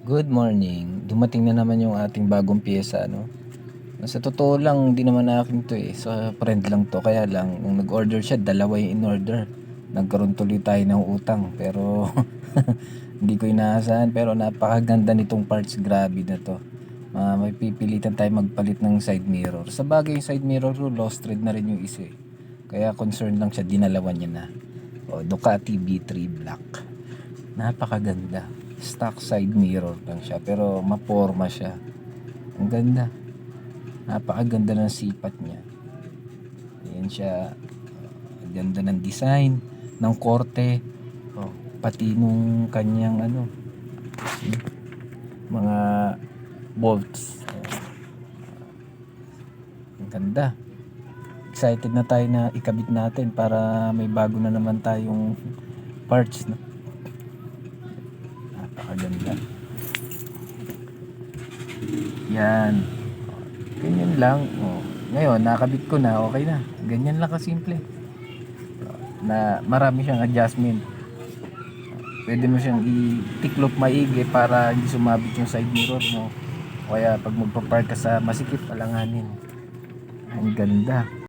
Good morning. Dumating na naman yung ating bagong piyesa, no? Sa totoo lang, di naman akin to eh. Sa friend lang to. Kaya lang, nung nag-order siya, dalawa yung in-order. Nagkaroon tuloy tayo ng utang. Pero, hindi ko inaasahan. Pero napakaganda nitong parts. Grabe na to. May pipilitan tayo magpalit ng side mirror. Sa bagay, yung side mirror ko, lost thread na rin yung isa eh. Kaya concerned lang siya, dinalawan niya na. O, Ducati B3 Black. Napakaganda. Stock side mirror lang siya pero maporma siya. Ang ganda. Napakaganda ng sipat niya. Ayan siya. Ang ganda ng design, ng korte. Oh, pati nung kanyang mga bolts. Ang ganda. Excited na tayo na ikabit natin para may bago na naman tayong parts. No? Napakaganda. Yan. Ganyan lang. Oh. Ngayon, nakabit ko na, okay na. Ganyan lang kasimple. Na marami siyang adjustment. Pwede mo siyang i-tiklop maigi para hindi sumabit yung side mirror mo. Kaya pag magpa-park ka sa masikip, alanganin. Ang ganda.